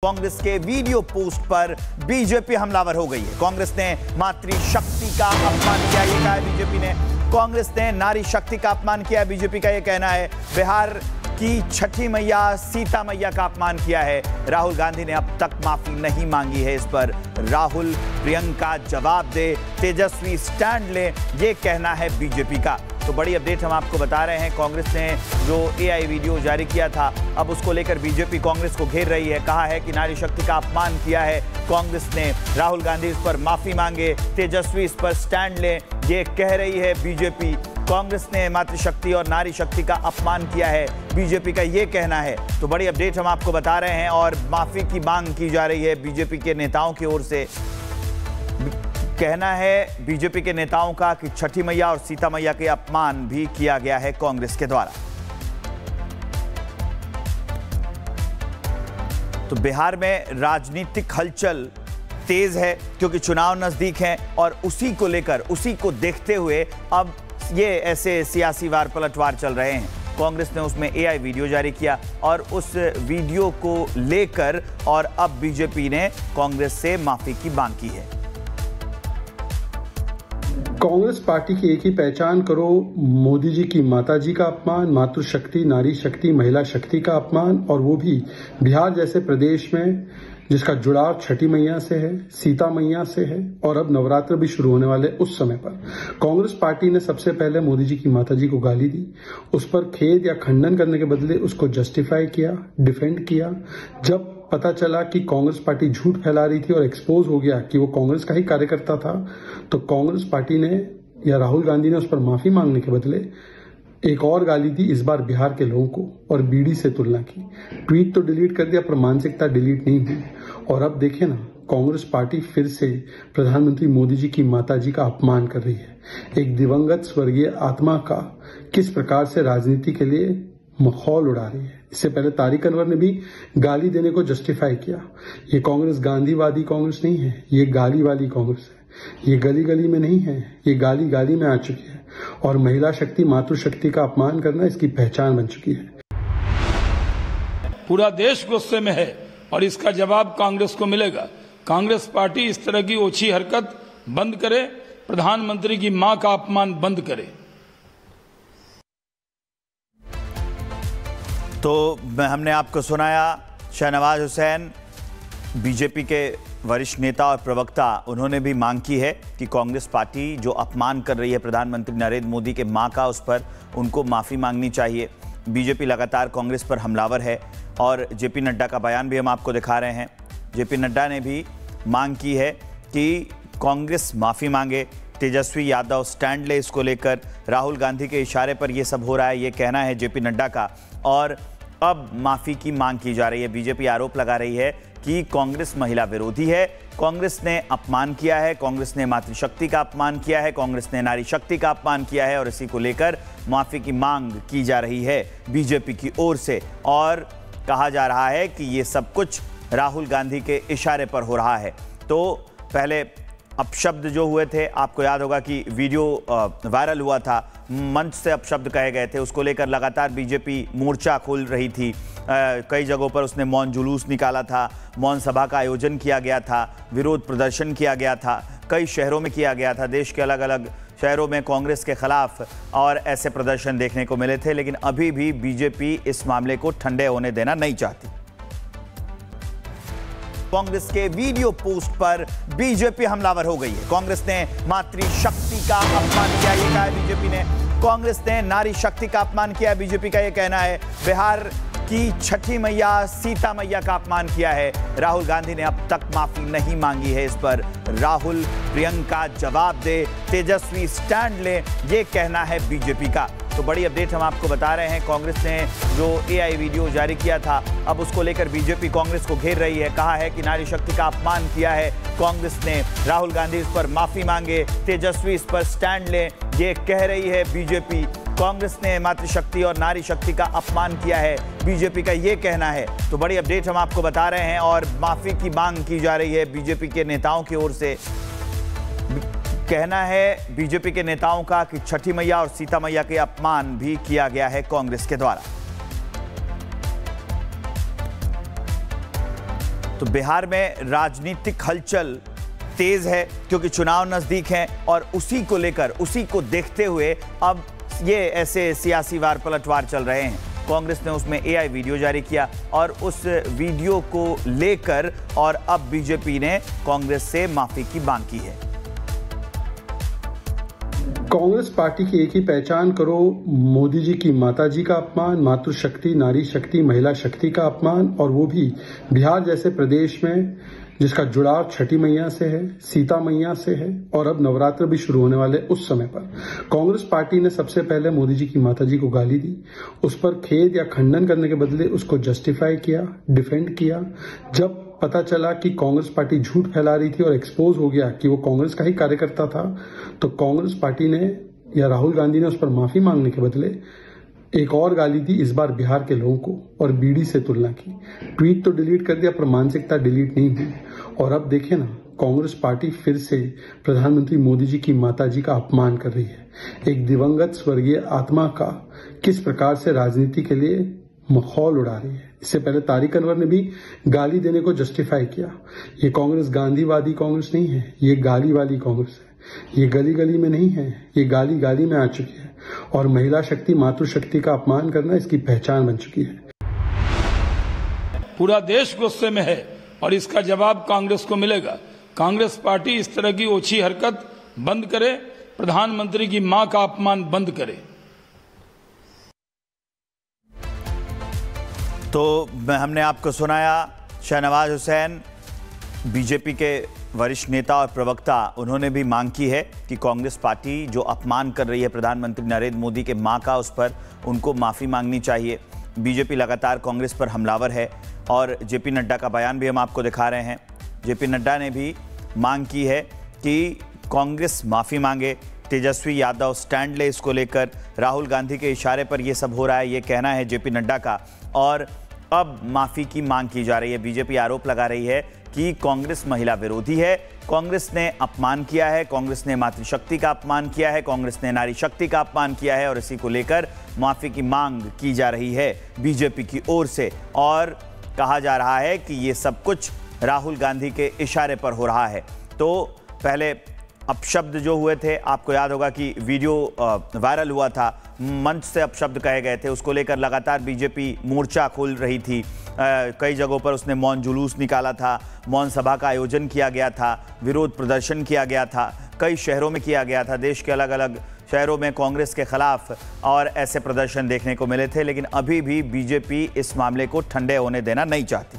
कांग्रेस के video post पर BJP हमलावर हो गई है। कांग्रेस ने मातृशक्ति का अपमान किया, ये कहा है बीजेपी ने। कांग्रेस ने नारी शक्ति का अपमान किया, बीजेपी का ये कहना है। बिहार की छठी मैया सीता मैया का अपमान किया है। राहुल गांधी ने अब तक माफी नहीं मांगी है। इस पर राहुल प्रियंका जवाब दे, तेजस्वी स्टैंड ले, ये कहना है बीजेपी का। तो बड़ी अपडेट हम आपको बता रहे हैं। कांग्रेस ने जो एआई वीडियो जारी किया था, अब उसको लेकर बीजेपी कांग्रेस को घेर रही है। कहा है कि नारी शक्ति का अपमान किया है कांग्रेस ने। राहुल गांधी इस पर माफी मांगे, तेजस्वी इस पर स्टैंड ले, ये कह रही है बीजेपी। कांग्रेस ने मातृशक्ति और नारी शक्ति का अपमान किया है, बीजेपी का ये कहना है। तो बड़ी अपडेट हम आपको बता रहे हैं और माफी की मांग की जा रही है बीजेपी के नेताओं की ओर से। कहना है बीजेपी के नेताओं का कि छठी मैया और सीता मैया के अपमान भी किया गया है कांग्रेस के द्वारा। तो बिहार में राजनीतिक हलचल तेज है क्योंकि चुनाव नजदीक हैं और उसी को लेकर, उसी को देखते हुए अब ये ऐसे सियासी वार पलटवार चल रहे हैं। कांग्रेस ने उसमें एआई वीडियो जारी किया और उस वीडियो को लेकर और अब बीजेपी ने कांग्रेस से माफी की मांग की है। कांग्रेस पार्टी की एक ही पहचान करो, मोदी जी की माता जी का अपमान, मातृशक्ति, नारी शक्ति, महिला शक्ति का अपमान, और वो भी बिहार जैसे प्रदेश में जिसका जुड़ाव छठी मैया से है, सीता मैया से है, और अब नवरात्र भी शुरू होने वाले उस समय पर कांग्रेस पार्टी ने सबसे पहले मोदी जी की माता जी को गाली दी। उस पर खेद या खंडन करने के बदले उसको जस्टिफाई किया, डिफेंड किया। जब पता चला कि कांग्रेस पार्टी झूठ फैला रही थी और एक्सपोज हो गया कि वो कांग्रेस का ही कार्यकर्ता था, तो कांग्रेस पार्टी ने या राहुल गांधी ने उस पर माफी मांगने के बदले एक और गाली दी, इस बार बिहार के लोगों को, और बीडी से तुलना की। ट्वीट तो डिलीट कर दिया पर मानसिकता डिलीट नहीं हुई। और अब देखें ना, कांग्रेस पार्टी फिर से प्रधानमंत्री मोदी जी की माता जी का अपमान कर रही है। एक दिवंगत स्वर्गीय आत्मा का किस प्रकार से राजनीति के लिए मखौल उड़ा रही है। इससे पहले तारिक अनवर ने भी गाली देने को जस्टिफाई किया। ये कांग्रेस गांधीवादी कांग्रेस नहीं है, ये गाली वाली कांग्रेस है। ये गली गली में नहीं है, ये गाली गाली में आ चुकी है, और महिला शक्ति, मातृशक्ति का अपमान करना इसकी पहचान बन चुकी है। पूरा देश गुस्से में है और इसका जवाब कांग्रेस को मिलेगा। कांग्रेस पार्टी इस तरह की ओछी हरकत बंद करे, प्रधानमंत्री की मां का अपमान बंद करे। तो हमने आपको सुनाया शाहनवाज हुसैन, बीजेपी के वरिष्ठ नेता और प्रवक्ता, उन्होंने भी मांग की है कि कांग्रेस पार्टी जो अपमान कर रही है प्रधानमंत्री नरेंद्र मोदी के मां का, उस पर उनको माफ़ी मांगनी चाहिए। बीजेपी लगातार कांग्रेस पर हमलावर है और जेपी नड्डा का बयान भी हम आपको दिखा रहे हैं। जेपी नड्डा ने भी मांग की है कि कांग्रेस माफ़ी मांगे, तेजस्वी यादव स्टैंड ले इसको लेकर। राहुल गांधी के इशारे पर यह सब हो रहा है, ये कहना है जेपी नड्डा का, और अब माफ़ी की मांग की जा रही है। बीजेपी आरोप लगा रही है कि कांग्रेस महिला विरोधी है, कांग्रेस ने अपमान किया है, कांग्रेस ने मातृशक्ति का अपमान किया है, कांग्रेस ने नारी शक्ति का अपमान किया है, और इसी को लेकर माफ़ी की मांग की जा रही है बीजेपी की ओर से। और कहा जा रहा है कि ये सब कुछ राहुल गांधी के इशारे पर हो रहा है। तो पहले अपशब्द जो हुए थे, आपको याद होगा कि वीडियो वायरल हुआ था, मंच से अपशब्द कहे गए थे, उसको लेकर लगातार बीजेपी मोर्चा खोल रही थी। कई जगहों पर उसने मौन जुलूस निकाला था, मौन सभा का आयोजन किया गया था, विरोध प्रदर्शन किया गया था, कई शहरों में किया गया था। देश के अलग अलग शहरों में कांग्रेस के खिलाफ और ऐसे प्रदर्शन देखने को मिले थे, लेकिन अभी भी बीजेपी इस मामले को ठंडे होने देना नहीं चाहती। कांग्रेस के वीडियो पोस्ट पर बीजेपी हमलावर हो गई है। कांग्रेस ने मातृशक्ति का अपमान किया, ये कहा है बीजेपी ने। कांग्रेस ने नारी शक्ति का अपमान किया, बीजेपी का ये कहना है। बिहार की छठी मैया सीता मैया का अपमान किया है। राहुल गांधी ने अब तक माफी नहीं मांगी है। इस पर राहुल प्रियंका जवाब दे, तेजस्वी स्टैंड ले, ये कहना है बीजेपी का। तो बड़ी अपडेट हम आपको बता रहे हैं। कांग्रेस ने जो एआई वीडियो जारी किया था, अब उसको लेकर बीजेपी कांग्रेस को घेर रही है। कहा है कि नारी शक्ति का अपमान किया है कांग्रेस ने, राहुल गांधी इस पर माफी मांगे, तेजस्वी इस पर स्टैंड ले, ये कह रही है बीजेपी। कांग्रेस ने मातृशक्ति और नारी शक्ति का अपमान किया है, बीजेपी का ये कहना है। तो बड़ी अपडेट हम आपको बता रहे हैं और माफी की मांग की जा रही है बीजेपी के नेताओं की ओर से। कहना है बीजेपी के नेताओं का कि छठी मैया और सीता मैया के अपमान भी किया गया है कांग्रेस के द्वारा। तो बिहार में राजनीतिक हलचल तेज है क्योंकि चुनाव नजदीक हैं और उसी को लेकर, उसी को देखते हुए अब ये ऐसे सियासी वार पलटवार चल रहे हैं। कांग्रेस ने उसमें एआई वीडियो जारी किया और उस वीडियो को लेकर और अब बीजेपी ने कांग्रेस से माफी की मांग की है। कांग्रेस पार्टी की एक ही पहचान करो, मोदी जी की माताजी का अपमान, मातृशक्ति, नारी शक्ति, महिला शक्ति का अपमान, और वो भी बिहार जैसे प्रदेश में जिसका जुड़ाव छठी मैया से है, सीता मैया से है, और अब नवरात्र भी शुरू होने वाले उस समय पर कांग्रेस पार्टी ने सबसे पहले मोदी जी की माताजी को गाली दी, उस पर खेद या खंडन करने के बदले उसको जस्टिफाई किया, डिफेंड किया। जब पता चला कि कांग्रेस पार्टी झूठ फैला रही थी और एक्सपोज हो गया कि वो कांग्रेस का ही कार्यकर्ता था, तो कांग्रेस पार्टी ने या राहुल गांधी ने उस पर माफी मांगने के बदले एक और गाली दी, इस बार बिहार के लोगों को, और बीडी से तुलना की। ट्वीट तो डिलीट कर दिया पर मानसिकता डिलीट नहीं हुई। और अब देखें ना, कांग्रेस पार्टी फिर से प्रधानमंत्री मोदी जी की माताजी का अपमान कर रही है। एक दिवंगत स्वर्गीय आत्मा का किस प्रकार से राजनीति के लिए मखौल उड़ा रही है। इससे पहले तारिक अनवर ने भी गाली देने को जस्टिफाई किया। ये कांग्रेस गांधीवादी कांग्रेस नहीं है, ये गाली वाली कांग्रेस है। ये गली गली में नहीं है, ये गाली गाली में आ चुकी है, और महिला शक्ति, मातृशक्ति का अपमान करना इसकी पहचान बन चुकी है। पूरा देश गुस्से में है और इसका जवाब कांग्रेस को मिलेगा। कांग्रेस पार्टी इस तरह की ओछी हरकत बंद करे, प्रधानमंत्री की मां का अपमान बंद करे। तो हमने आपको सुनाया शाहनवाज हुसैन, बीजेपी के वरिष्ठ नेता और प्रवक्ता, उन्होंने भी मांग की है कि कांग्रेस पार्टी जो अपमान कर रही है प्रधानमंत्री नरेंद्र मोदी के मां का, उस पर उनको माफ़ी मांगनी चाहिए। बीजेपी लगातार कांग्रेस पर हमलावर है और जेपी नड्डा का बयान भी हम आपको दिखा रहे हैं। जेपी नड्डा ने भी मांग की है कि कांग्रेस माफ़ी मांगे, तेजस्वी यादव स्टैंड ले इसको लेकर। राहुल गांधी के इशारे पर यह सब हो रहा है, ये कहना है जेपी नड्डा का, और अब माफ़ी की मांग की जा रही है। बीजेपी आरोप लगा रही है कि कांग्रेस महिला विरोधी है, कांग्रेस ने अपमान किया है, कांग्रेस ने मातृशक्ति का अपमान किया है, कांग्रेस ने नारी शक्ति का अपमान किया है, और इसी को लेकर माफ़ी की मांग की जा रही है बीजेपी की ओर से। और कहा जा रहा है कि ये सब कुछ राहुल गांधी के इशारे पर हो रहा है। तो पहले अपशब्द जो हुए थे, आपको याद होगा कि वीडियो वायरल हुआ था, मंच से अपशब्द कहे गए थे, उसको लेकर लगातार बीजेपी मोर्चा खोल रही थी। कई जगहों पर उसने मौन जुलूस निकाला था, मौन सभा का आयोजन किया गया था, विरोध प्रदर्शन किया गया था, कई शहरों में किया गया था। देश के अलग अलग शहरों में कांग्रेस के खिलाफ और ऐसे प्रदर्शन देखने को मिले थे, लेकिन अभी भी बीजेपी इस मामले को ठंडे होने देना नहीं चाहती।